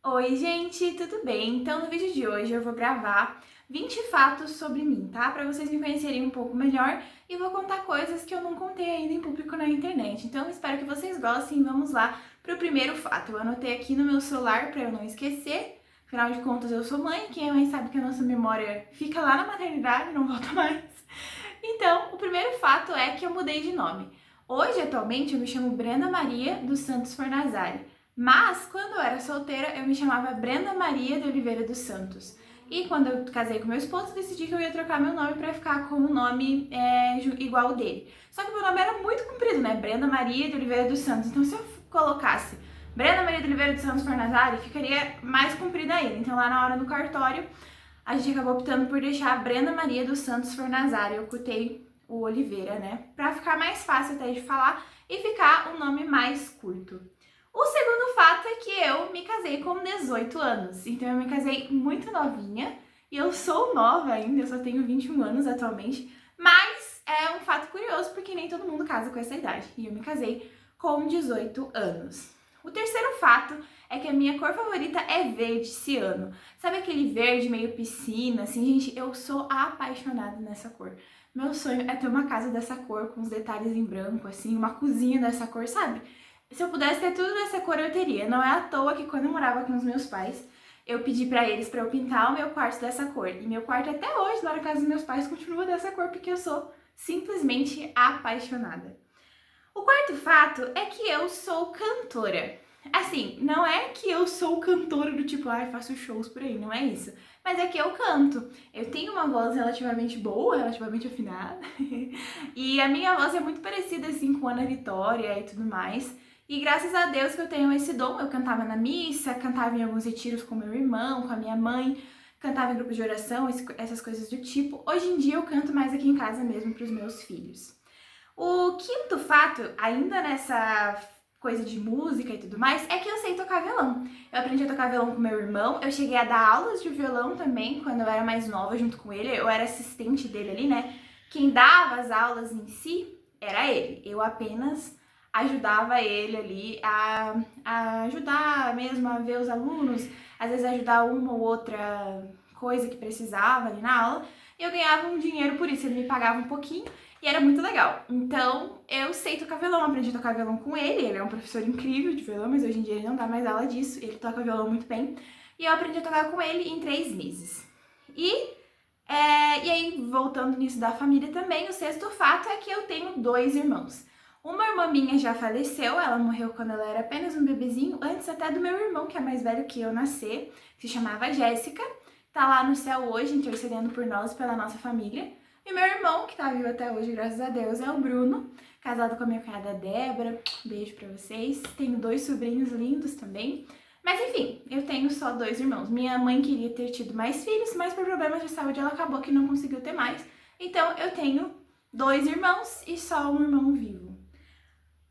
Oi, gente, tudo bem? Então, no vídeo de hoje eu vou gravar 20 fatos sobre mim, tá? Para vocês me conhecerem um pouco melhor e vou contar coisas que eu não contei ainda em público na internet. Então, espero que vocês gostem. Vamos lá para o primeiro fato. Eu anotei aqui no meu celular para eu não esquecer. Afinal de contas, eu sou mãe. Quem é mãe sabe que a nossa memória fica lá na maternidade, não volta mais. Então, o primeiro fato é que eu mudei de nome. Hoje, atualmente, eu me chamo Brenda Maria dos Santos Fornazari. Mas, quando eu era solteira, eu me chamava Brenda Maria de Oliveira dos Santos. E quando eu casei com meu esposo, decidi que eu ia trocar meu nome para ficar com o nome igual o dele. Só que meu nome era muito comprido, né? Brenda Maria de Oliveira dos Santos. Então, se eu colocasse Brenda Maria de Oliveira dos Santos Fornazari, ficaria mais comprida ainda. Então, lá na hora no cartório, a gente acabou optando por deixar Brenda Maria dos Santos Fornazari. Eu cutei o Oliveira, né? Pra ficar mais fácil até de falar e ficar um nome mais curto. O segundo fato é que eu me casei com 18 anos, então eu me casei muito novinha e eu sou nova ainda, eu só tenho 21 anos atualmente, mas é um fato curioso porque nem todo mundo casa com essa idade e eu me casei com 18 anos. O terceiro fato é que a minha cor favorita é verde ciano. Sabe aquele verde meio piscina, assim, gente, eu sou apaixonada nessa cor. Meu sonho é ter uma casa dessa cor, com os detalhes em branco, assim, uma cozinha dessa cor, sabe? Se eu pudesse ter tudo dessa cor, eu teria. Não é à toa que quando eu morava com os meus pais, eu pedi pra eles pra eu pintar o meu quarto dessa cor. E meu quarto até hoje, lá na casa dos meus pais, continua dessa cor, porque eu sou simplesmente apaixonada. O quarto fato é que eu sou cantora. Assim, não é que eu sou cantora do tipo, ai, faço shows por aí, não é isso. Mas é que eu canto. Eu tenho uma voz relativamente boa, relativamente afinada. E a minha voz é muito parecida, assim, com a Ana Vitória e tudo mais. E graças a Deus que eu tenho esse dom. Eu cantava na missa, cantava em alguns retiros com meu irmão, com a minha mãe, cantava em grupos de oração, essas coisas do tipo. Hoje em dia eu canto mais aqui em casa mesmo para os meus filhos. O quinto fato, ainda nessa coisa de música e tudo mais, é que eu sei tocar violão. Eu aprendi a tocar violão com meu irmão, eu cheguei a dar aulas de violão também quando eu era mais nova junto com ele, eu era assistente dele ali, né? Quem dava as aulas em si era ele, eu apenas ajudava ele ali a ajudar mesmo a ver os alunos, às vezes ajudar uma ou outra coisa que precisava ali na aula, e eu ganhava um dinheiro por isso, ele me pagava um pouquinho, e era muito legal. Então, eu sei tocar violão, aprendi a tocar violão com ele. Ele é um professor incrível de violão, mas hoje em dia ele não dá mais aula disso. Ele toca violão muito bem. E eu aprendi a tocar com ele em 3 meses. E aí, voltando nisso da família também, o sexto fato é que eu tenho 2 irmãos. Uma irmã minha já faleceu, ela morreu quando ela era apenas um bebezinho, antes até do meu irmão, que é mais velho que eu, nascer, que se chamava Jéssica. Tá lá no céu hoje, intercedendo por nós, pela nossa família. E meu irmão, que tá vivo até hoje, graças a Deus, é o Bruno, casado com a minha cunhada Débora. Beijo pra vocês. Tenho 2 sobrinhos lindos também. Mas enfim, eu tenho só 2 irmãos. Minha mãe queria ter tido mais filhos, mas por problemas de saúde ela acabou que não conseguiu ter mais. Então eu tenho 2 irmãos e só um irmão vivo.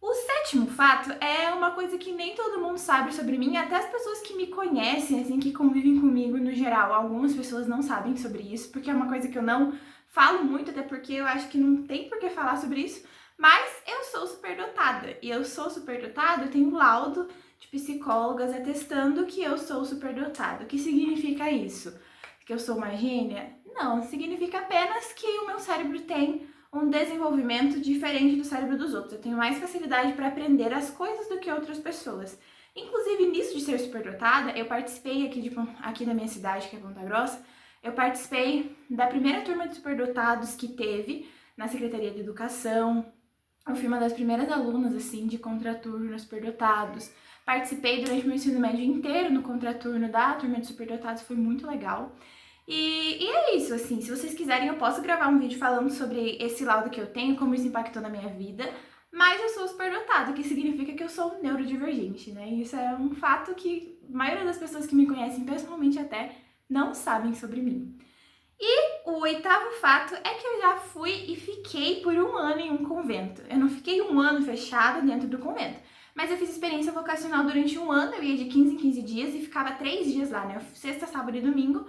O sétimo fato é uma coisa que nem todo mundo sabe sobre mim, até as pessoas que me conhecem, assim, que convivem comigo no geral. Algumas pessoas não sabem sobre isso, porque é uma coisa que eu não falo muito, até porque eu acho que não tem por que falar sobre isso, mas eu sou superdotada. E eu sou superdotada, eu tenho laudo de psicólogas atestando que eu sou superdotada. O que significa isso? Que eu sou uma gênia? Não, significa apenas que o meu cérebro tem um desenvolvimento diferente do cérebro dos outros. Eu tenho mais facilidade para aprender as coisas do que outras pessoas. Inclusive, nisso de ser superdotada, eu participei aqui da minha cidade, que é Ponta Grossa, eu participei da primeira turma de superdotados que teve na Secretaria de Educação. Eu fui uma das primeiras alunas, assim, de contraturno nos superdotados. Participei durante o meu ensino médio inteiro no contraturno da turma de superdotados, foi muito legal. E é isso, assim, se vocês quiserem eu posso gravar um vídeo falando sobre esse laudo que eu tenho, como isso impactou na minha vida, mas eu sou superdotada, que significa que eu sou neurodivergente, né? E isso é um fato que a maioria das pessoas que me conhecem, pessoalmente até, não sabem sobre mim. E o oitavo fato é que eu já fui e fiquei por um ano em um convento. Eu não fiquei um ano fechada dentro do convento, mas eu fiz experiência vocacional durante um ano, eu ia de 15 em 15 dias e ficava 3 dias lá, né? Sexta, sábado e domingo.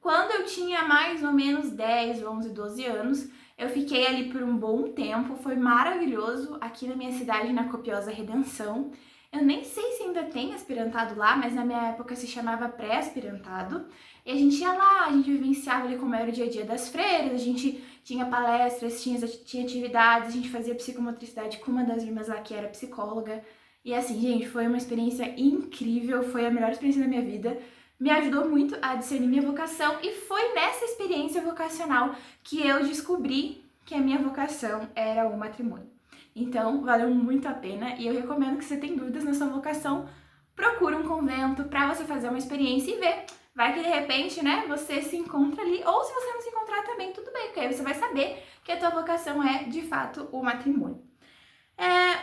Quando eu tinha mais ou menos 10, 11, 12 anos, eu fiquei ali por um bom tempo, foi maravilhoso aqui na minha cidade, na Copiosa Redenção. Eu nem sei se ainda tem aspirantado lá, mas na minha época se chamava pré-aspirantado. E a gente ia lá, a gente vivenciava ali como era o dia a dia das freiras, a gente tinha palestras, tinha atividades, a gente fazia psicomotricidade com uma das irmãs lá que era psicóloga. E assim, gente, foi uma experiência incrível, foi a melhor experiência da minha vida. Me ajudou muito a discernir minha vocação e foi nessa experiência vocacional que eu descobri que a minha vocação era o matrimônio. Então, valeu muito a pena e eu recomendo que se você tem dúvidas na sua vocação, procure um convento para você fazer uma experiência e ver. Vai que de repente, né, você se encontra ali, ou se você não se encontrar também, tudo bem, porque aí você vai saber que a tua vocação é, de fato, o matrimônio.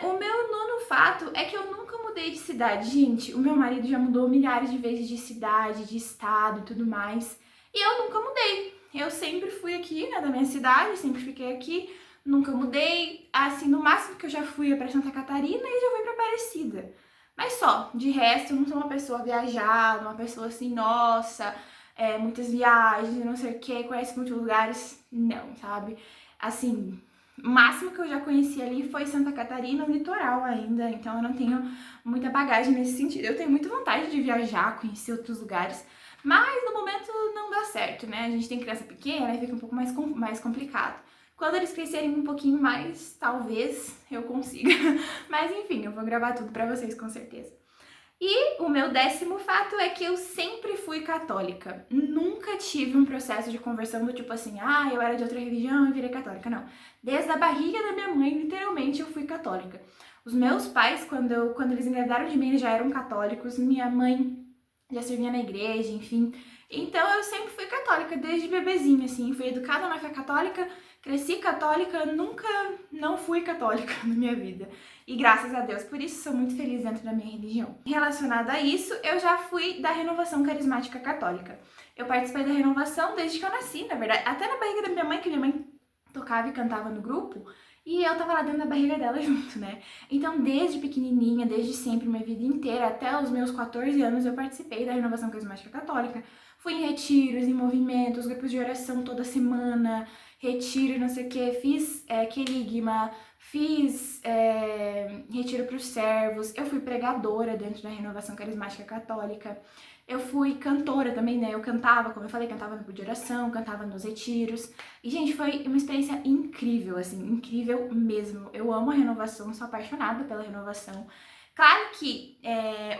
O meu nono fato é que eu nunca mudei de cidade. Gente, o meu marido já mudou milhares de vezes de cidade, de estado e tudo mais. E eu nunca mudei. Eu sempre fui aqui, né, da minha cidade, sempre fiquei aqui, nunca mudei. Assim, no máximo que eu já fui é pra Santa Catarina e já fui pra Aparecida. Mas só, de resto, eu não sou uma pessoa viajada, uma pessoa assim, nossa, muitas viagens, não sei o que, conhece muitos lugares. Não, sabe? Assim, o máximo que eu já conheci ali foi Santa Catarina, o litoral ainda, então eu não tenho muita bagagem nesse sentido. Eu tenho muita vontade de viajar, conhecer outros lugares, mas no momento não dá certo, né? A gente tem criança pequena e fica um pouco mais complicado. Quando eles crescerem um pouquinho mais, talvez eu consiga. Mas enfim, eu vou gravar tudo pra vocês com certeza. E o meu 10º fato é que eu sempre fui católica. Nunca tive um processo de conversão do tipo assim, eu era de outra religião e virei católica. Não. Desde a barriga da minha mãe, literalmente, eu fui católica. Os meus pais, quando eles engravidaram de mim, eles já eram católicos. Minha mãe já servia na igreja, enfim. Então eu sempre fui católica, desde bebezinha, assim. Fui educada na fé católica, cresci católica, nunca não fui católica na minha vida. E graças a Deus, por isso sou muito feliz dentro da minha religião. Relacionado a isso, eu já fui da Renovação Carismática Católica. Eu participei da renovação desde que eu nasci, na verdade. Até na barriga da minha mãe, que minha mãe tocava e cantava no grupo. E eu tava lá dentro da barriga dela junto, né? Então, desde pequenininha, desde sempre, minha vida inteira, até os meus 14 anos, eu participei da Renovação Carismática Católica. Fui em retiros, em movimentos, grupos de oração toda semana, retiro, não sei o que, fiz querigma, fiz retiro para os servos, eu fui pregadora dentro da Renovação Carismática Católica, eu fui cantora também, né? Eu cantava, como eu falei, cantava no grupo de oração, cantava nos retiros. E, gente, foi uma experiência incrível, assim, incrível mesmo. Eu amo a renovação, sou apaixonada pela renovação. Claro que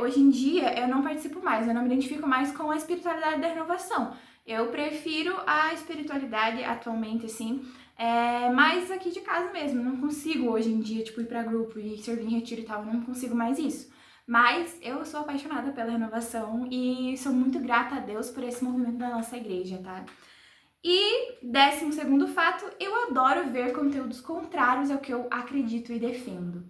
hoje em dia eu não participo mais, eu não me identifico mais com a espiritualidade da renovação. Eu prefiro a espiritualidade atualmente, assim, mais aqui de casa mesmo. Não consigo hoje em dia, tipo, ir pra grupo e servir em retiro e tal, eu não consigo mais isso. Mas eu sou apaixonada pela renovação e sou muito grata a Deus por esse movimento da nossa igreja, tá? E 12º fato, eu adoro ver conteúdos contrários ao que eu acredito e defendo.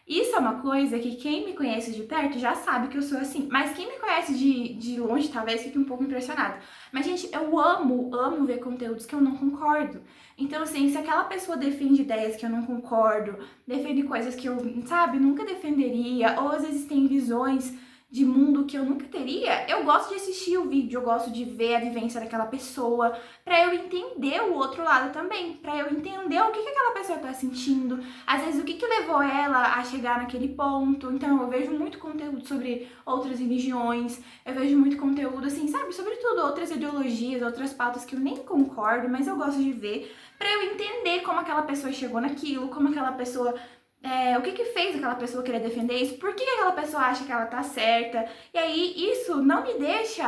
Isso é uma coisa que quem me conhece de perto já sabe que eu sou assim. Mas quem me conhece de longe talvez fique um pouco impressionado. Mas, gente, eu amo ver conteúdos que eu não concordo. Então, assim, se aquela pessoa defende ideias que eu não concordo, defende coisas que eu, sabe, nunca defenderia, ou às vezes tem visões de mundo que eu nunca teria, eu gosto de assistir o vídeo, eu gosto de ver a vivência daquela pessoa, pra eu entender o outro lado também, pra eu entender o que aquela pessoa tá sentindo, às vezes o que levou ela a chegar naquele ponto. Então eu vejo muito conteúdo sobre outras religiões, eu vejo muito conteúdo assim, sabe, sobretudo outras ideologias, outras pautas que eu nem concordo, mas eu gosto de ver, pra eu entender como aquela pessoa chegou naquilo, como aquela pessoa o que fez aquela pessoa querer defender isso, por que aquela pessoa acha que ela tá certa, e aí isso não me deixa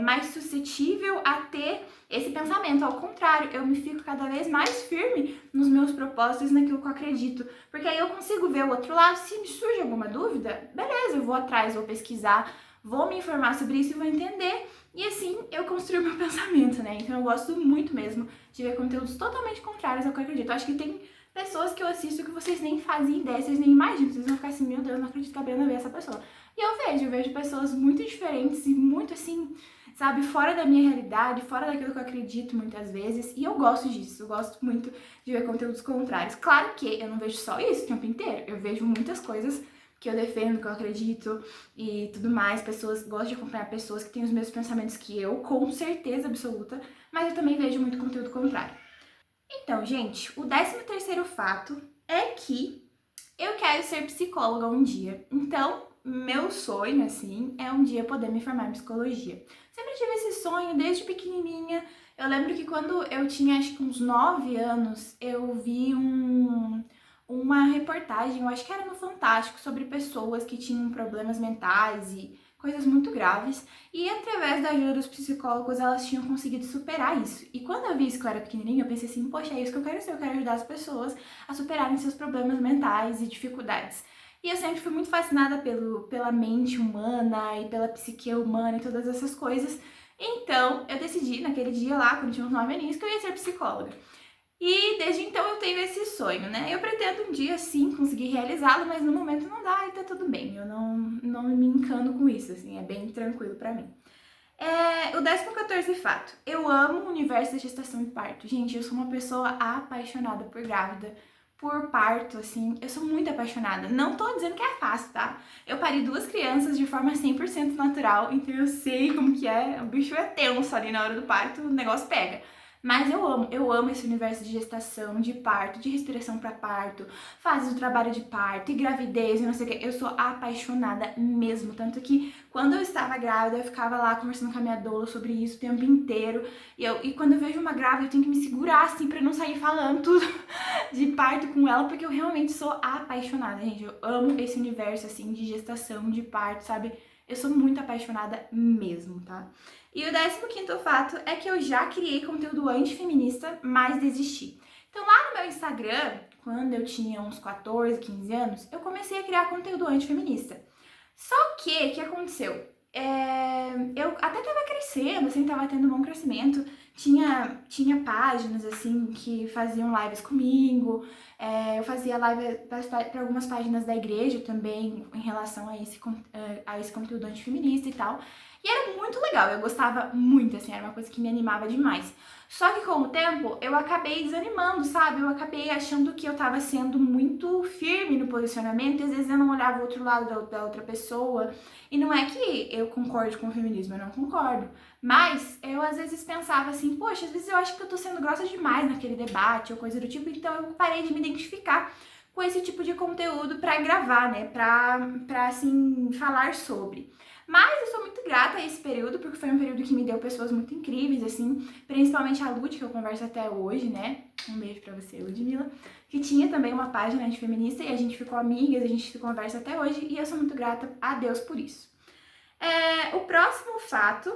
mais suscetível a ter esse pensamento, ao contrário, eu me fico cada vez mais firme nos meus propósitos, naquilo que eu acredito, porque aí eu consigo ver o outro lado, se me surge alguma dúvida, beleza, eu vou atrás, vou pesquisar, vou me informar sobre isso e vou entender, e assim eu construo meu pensamento, né, então eu gosto muito mesmo de ver conteúdos totalmente contrários ao que eu acredito. Eu acho que tem pessoas que eu assisto que vocês nem fazem ideia, vocês nem imaginam, vocês vão ficar assim, meu Deus, não acredito que a Brenda vê essa pessoa. E eu vejo pessoas muito diferentes e muito assim, sabe, fora da minha realidade, fora daquilo que eu acredito muitas vezes, e eu gosto disso, eu gosto muito de ver conteúdos contrários. Claro que eu não vejo só isso o tempo inteiro, eu vejo muitas coisas que eu defendo, que eu acredito e tudo mais, gosto de acompanhar pessoas que têm os mesmos pensamentos que eu, com certeza absoluta, mas eu também vejo muito conteúdo contrário. Então, gente, o 13º fato é que eu quero ser psicóloga um dia. Então, meu sonho, assim, é um dia poder me formar em psicologia. Sempre tive esse sonho desde pequenininha. Eu lembro que quando eu tinha, acho que uns 9 anos, eu vi uma reportagem, eu acho que era no Fantástico, sobre pessoas que tinham problemas mentais e coisas muito graves. E através da ajuda dos psicólogos, elas tinham conseguido superar isso. E quando eu vi isso que eu era pequenininha, eu pensei assim, poxa, é isso que eu quero ser. Eu quero ajudar as pessoas a superarem seus problemas mentais e dificuldades. E eu sempre fui muito fascinada pela mente humana e pela psique humana e todas essas coisas. Então, eu decidi naquele dia lá, quando tinha uns 9 aninhos, que eu ia ser psicóloga. E desde então eu tenho esse sonho, né? Eu pretendo um dia sim conseguir realizá-lo, mas no momento não dá e tá tudo bem. Eu não me encano com isso, assim, é bem tranquilo pra mim. O 14º fato. Eu amo o universo da gestação e parto. Gente, eu sou uma pessoa apaixonada por grávida, por parto, assim. Eu sou muito apaixonada. Não tô dizendo que é fácil, tá? Eu pari 2 crianças de forma 100% natural, então eu sei como que é. O bicho é tenso ali na hora do parto, o negócio pega. Mas eu amo esse universo de gestação, de parto, de respiração para parto, fases do trabalho de parto e gravidez e não sei o que. Eu sou apaixonada mesmo, tanto que quando eu estava grávida, eu ficava lá conversando com a minha doula sobre isso o tempo inteiro. E quando eu vejo uma grávida, eu tenho que me segurar assim para não sair falando tudo de parto com ela, porque eu realmente sou apaixonada, gente. Eu amo esse universo assim de gestação, de parto, sabe? Eu sou muito apaixonada mesmo, tá? E o 15º fato é que eu já criei conteúdo antifeminista, mas desisti. Então lá no meu Instagram, quando eu tinha uns 14, 15 anos, eu comecei a criar conteúdo antifeminista. Só que, o que aconteceu? Eu até tava crescendo, assim, tava tendo um bom crescimento. Tinha páginas, assim, que faziam lives comigo. Eu fazia live para algumas páginas da igreja também, em relação a esse conteúdo antifeminista e tal. E era muito legal, eu gostava muito, assim, era uma coisa que me animava demais. Só que com o tempo eu acabei desanimando, sabe? Eu acabei achando que eu tava sendo muito firme no posicionamento e às vezes eu não olhava o outro lado da outra pessoa. E não é que eu concorde com o feminismo, eu não concordo. Mas eu às vezes pensava assim, poxa, às vezes eu acho que eu tô sendo grossa demais naquele debate ou coisa do tipo, então eu parei de me identificar com esse tipo de conteúdo pra gravar, né? Pra assim, falar sobre. Mas eu sou muito grata a esse período, porque foi um período que me deu pessoas muito incríveis, assim, principalmente a Lud, que eu converso até hoje, né? Um beijo pra você, Ludmilla, que tinha também uma página de feminista e a gente ficou amigas, a gente se conversa até hoje e eu sou muito grata a Deus por isso. O próximo fato,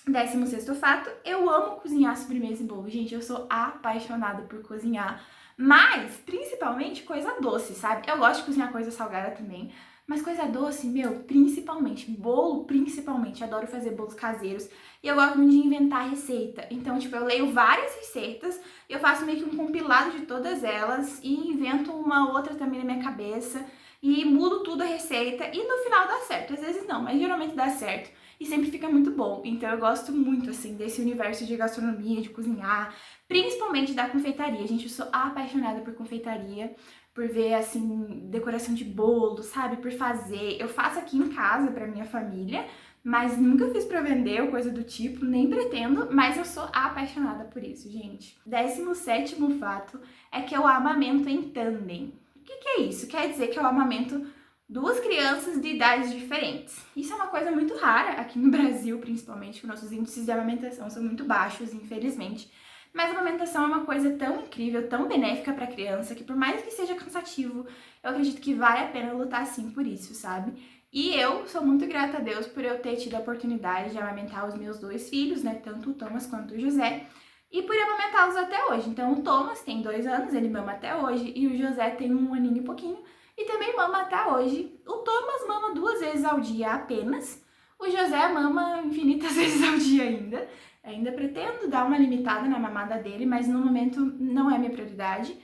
16º fato, eu amo cozinhar sobremesa e bolo. Gente, eu sou apaixonada por cozinhar, mas principalmente coisa doce, sabe? Eu gosto de cozinhar coisa salgada também, mas coisa doce, meu, principalmente, bolo principalmente, adoro fazer bolos caseiros e eu gosto muito de inventar receita. Então, tipo, eu leio várias receitas, eu faço meio que um compilado de todas elas e invento uma outra também na minha cabeça e mudo tudo a receita e no final dá certo. Às vezes não, mas geralmente dá certo e sempre fica muito bom. Então eu gosto muito, assim, desse universo de gastronomia, de cozinhar, principalmente da confeitaria. Gente, eu sou apaixonada por confeitaria, por ver, assim, decoração de bolo, sabe? Por fazer. Eu faço aqui em casa pra minha família, mas nunca fiz pra vender ou coisa do tipo, nem pretendo, mas eu sou apaixonada por isso, gente. 17º fato é que eu amamento em tandem. O que é isso? Quer dizer que eu amamento 2 crianças de idades diferentes. Isso é uma coisa muito rara aqui no Brasil, principalmente, porque nossos índices de amamentação são muito baixos, infelizmente. Mas a amamentação é uma coisa tão incrível, tão benéfica para a criança, que por mais que seja cansativo, eu acredito que vale a pena lutar sim por isso, sabe? E eu sou muito grata a Deus por eu ter tido a oportunidade de amamentar os meus 2 filhos, né? Tanto o Thomas quanto o José. E por amamentá-los até hoje. Então o Thomas tem 2 anos, ele mama até hoje, e o José tem 1 aninho e pouquinho, e também mama até hoje. O Thomas mama 2 vezes ao dia apenas, o José mama infinitas vezes ao dia ainda. Ainda pretendo dar uma limitada na mamada dele, mas no momento não é minha prioridade.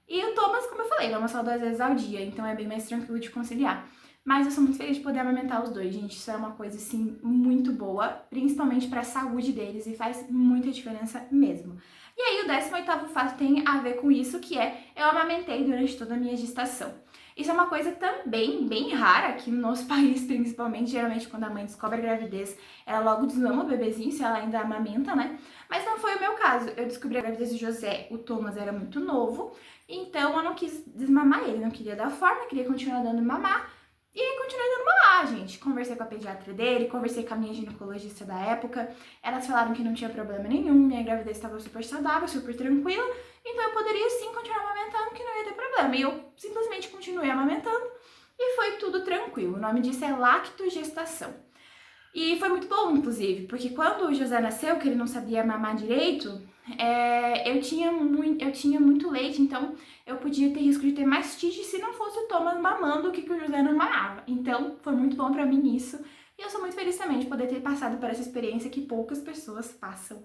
E o Thomas, como eu falei, mama só 2 vezes ao dia, então é bem mais tranquilo de conciliar. Mas eu sou muito feliz de poder amamentar os 2, gente. Isso é uma coisa, assim, muito boa, principalmente para a saúde deles e faz muita diferença mesmo. E aí o 18º fato tem a ver com isso, que é eu amamentei durante toda a minha gestação. Isso é uma coisa também bem rara aqui no nosso país, principalmente. Geralmente, quando a mãe descobre a gravidez, ela logo desmama o bebezinho, se ela ainda amamenta, né? Mas não foi o meu caso. Eu descobri a gravidez de José, o Thomas era muito novo, então eu não quis desmamar ele, não queria dar forma, queria continuar dando mamar. E continuei dando uma lá, gente. Conversei com a pediatra dele, conversei com a minha ginecologista da época. Elas falaram que não tinha problema nenhum, minha gravidez estava super saudável, super tranquila. Então eu poderia sim continuar amamentando, que não ia ter problema. E eu simplesmente continuei amamentando e foi tudo tranquilo. O nome disso é lactogestação. E foi muito bom, inclusive, porque quando o José nasceu, que ele não sabia mamar direito, eu tinha muito leite, então eu podia ter risco de ter mastite se não fosse o Thomas mamando o que o José não mamava. Então foi muito bom pra mim isso, e eu sou muito feliz também de poder ter passado por essa experiência que poucas pessoas passam.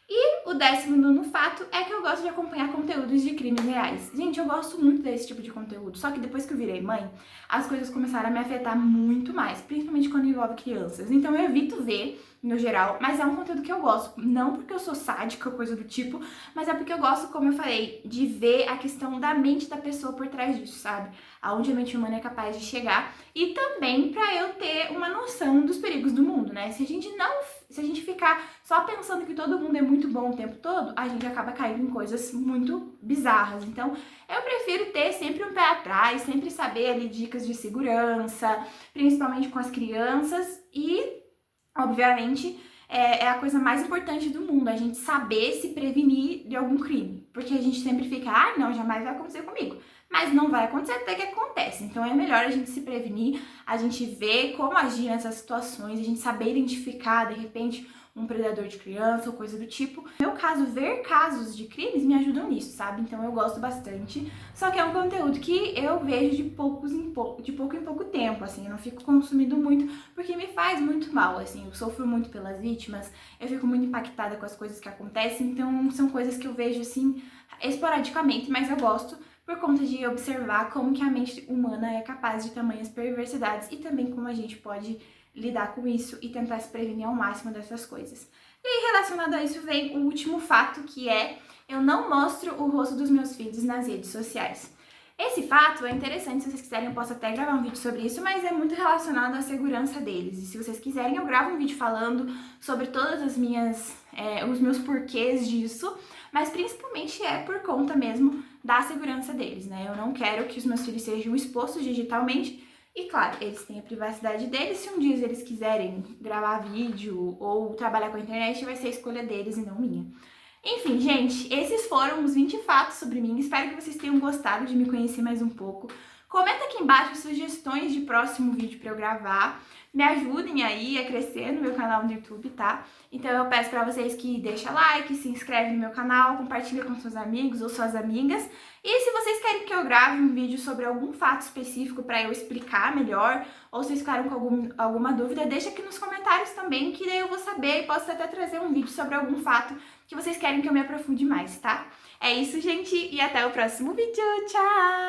E o 19º fato é que eu gosto de acompanhar conteúdos de crimes reais. Gente, eu gosto muito desse tipo de conteúdo, só que depois que eu virei mãe, as coisas começaram a me afetar muito mais, principalmente quando envolve crianças. Então eu evito ver, no geral, mas é um conteúdo que eu gosto. Não porque eu sou sádica ou coisa do tipo, mas é porque eu gosto, como eu falei, de ver a questão da mente da pessoa por trás disso, sabe? Aonde a mente humana é capaz de chegar. E também pra eu ter uma noção dos perigos do mundo, né? Se a gente ficar só pensando que todo mundo é muito bom o tempo todo, a gente acaba caindo em coisas muito bizarras. Então, eu prefiro ter sempre um pé atrás, sempre saber ali dicas de segurança, principalmente com as crianças e, obviamente, é a coisa mais importante do mundo, a gente saber se prevenir de algum crime. Porque a gente sempre fica, não, jamais vai acontecer comigo. Mas não vai acontecer até que acontece. Então é melhor a gente se prevenir, a gente ver como agir nessas situações, a gente saber identificar, de repente, um predador de criança ou coisa do tipo. No meu caso, ver casos de crimes me ajudam nisso, sabe? Então eu gosto bastante. Só que é um conteúdo que eu vejo de pouco em pouco tempo, assim. Eu não fico consumindo muito, porque me faz muito mal, assim. Eu sofro muito pelas vítimas, eu fico muito impactada com as coisas que acontecem. Então são coisas que eu vejo, assim, esporadicamente, mas eu gosto por conta de observar como que a mente humana é capaz de tamanhas perversidades e também como a gente pode lidar com isso e tentar se prevenir ao máximo dessas coisas. E aí, relacionado a isso, vem o último fato, que é: eu não mostro o rosto dos meus filhos nas redes sociais. Esse fato é interessante, se vocês quiserem eu posso até gravar um vídeo sobre isso, mas é muito relacionado à segurança deles. E se vocês quiserem eu gravo um vídeo falando sobre todas as os meus porquês disso, mas principalmente é por conta mesmo da segurança deles, né? Eu não quero que os meus filhos sejam expostos digitalmente. E claro, eles têm a privacidade deles, se um dia eles quiserem gravar vídeo ou trabalhar com a internet, vai ser a escolha deles e não minha. Enfim, gente, esses foram os 20 fatos sobre mim. Espero que vocês tenham gostado de me conhecer mais um pouco. Comenta aqui embaixo sugestões de próximo vídeo para eu gravar. Me ajudem aí a crescer no meu canal no YouTube, tá? Então eu peço para vocês que deixem like, se inscreve no meu canal, compartilha com seus amigos ou suas amigas. E se vocês querem que eu grave um vídeo sobre algum fato específico para eu explicar melhor, ou vocês ficaram com alguma dúvida, deixa aqui nos comentários também, que daí eu vou saber e posso até trazer um vídeo sobre algum fato que vocês querem que eu me aprofunde mais, tá? É isso, gente, e até o próximo vídeo. Tchau!